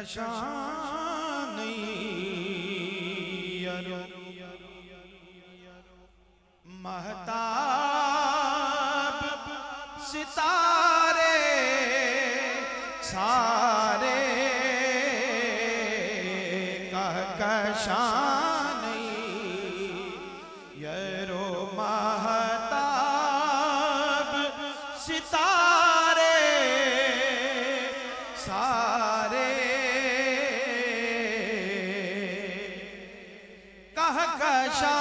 कहकशां नहीं महताब सितारे सारे कहकशां नहीं यरो महताब सितारे सारे कहकशां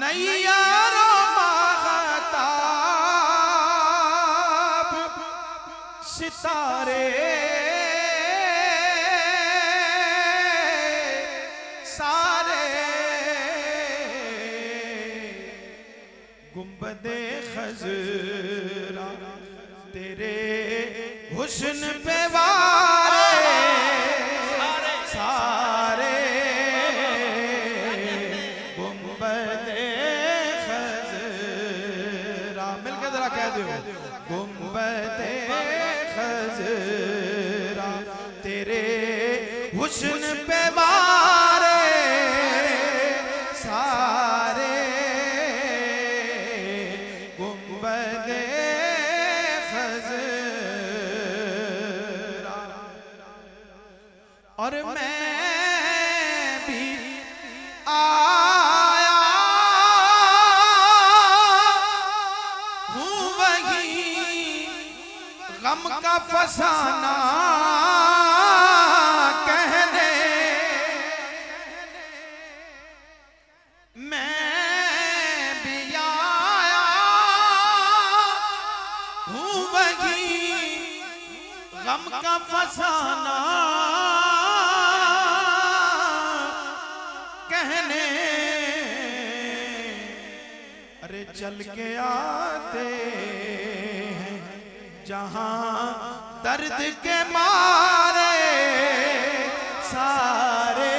नैयरो महताब सितारे सारे गुंबदे खजरा तेरे हुस्न पे वारे सारे गुंबदे खजरा मिलकर जरा कह दो गुंबदे खजरा तेरे हुस्न पे वारे सारे गुंबदे खजरा और मैं भी आया हूँ वही गम का फसाना कहने मैं भी आया हूँ वही गम का फसाना कहने अरे चल के आते हैं जहां दर्द के मारे सारे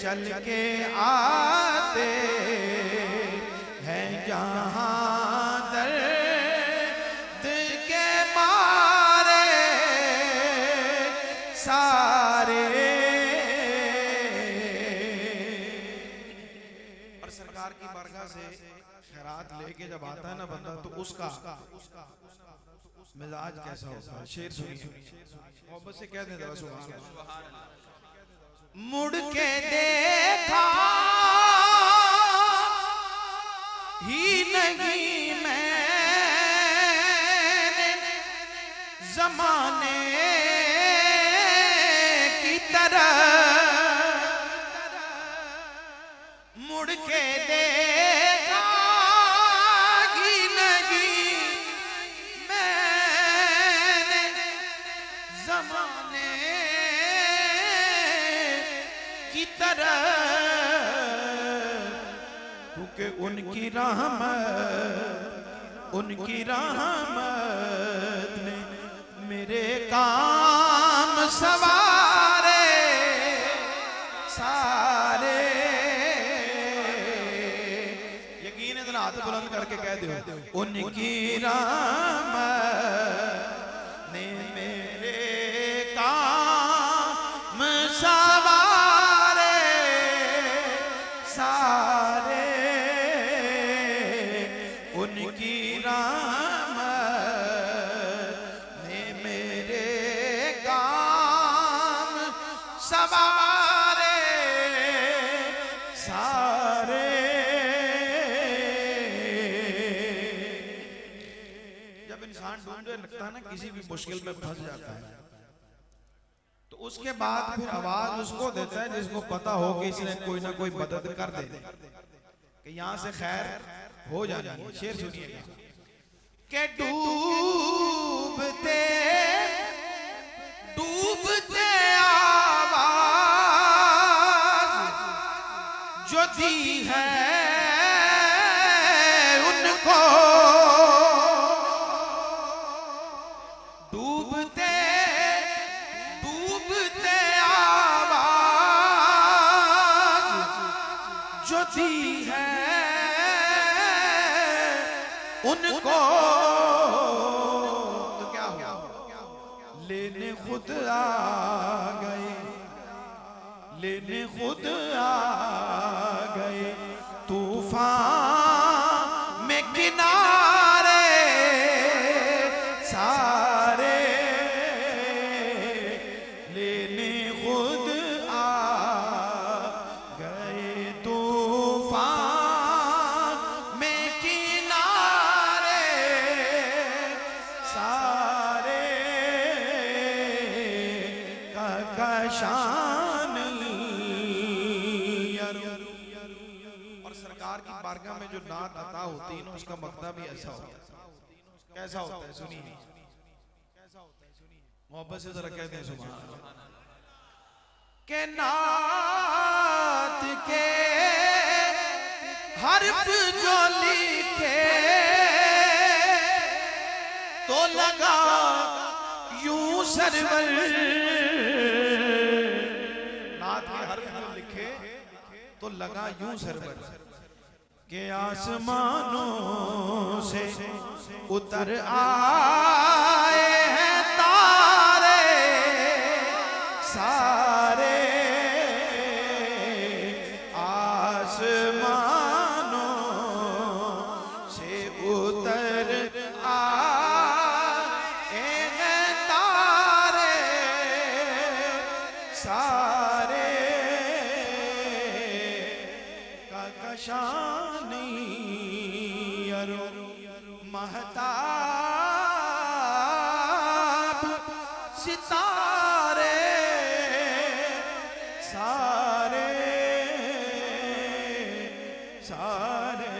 चल के आते हैं जहां दर्द के मारे सारे और सरकार की बारगाह से खैरात लेके जब आता है ना बंदा तो उसका मिजाज कैसा होता है शेर सुनिए मोहब्बत से कह दे जरा सुभान अल्लाह मुड़ के देखा ही नहीं मैंने जमाने की तरह मुड़ के देखा ही नहीं मैंने जमाने की तरह क्योंकि उनकी रहमत ने मेरे काम सवारे सारे यकीन है तो हाथ बुलंद करके कह दो उनकी रहमत ने मेरे काम सवारे सारे उनकी रहमत ने मेरे काम सवारे सारे जब इंसान ढूंढने लगता है ना किसी भी मुश्किल में फंस जाता है तो उसके बाद फिर आवाज उसको देता है जिसको पता हो कि इसने कोई ना कोई मदद कर दे कि यहां से खैर हो जानी है शेर सुनिएगा के डूबते डूबते आवाज जो दी है उनको डूबते डूबते आवाज जो दी है उनको खुद आ गए, लेने खुद आ गए। तूफान में किनारे सारे लेने खुद आ गए। तूफान में किनारे सारे शान। और सरकार की बारगाह में जो नात अता होती है ना, उसका मकता भी ऐसा होता है। कैसा होता है सुनिए, मोहब्बत से जरा कहते हैं सुभान अल्लाह। के नात के हर्फ जो लिखे तो लगा यूं सरवर, नात के हर्फ जो लिखे तो लगा यूं सरवर के आसमानों से उतर आए हैं तारे सारे। आसमानों से उतर आए हैं तारे सारे का शान महताब सितारे सारे सारे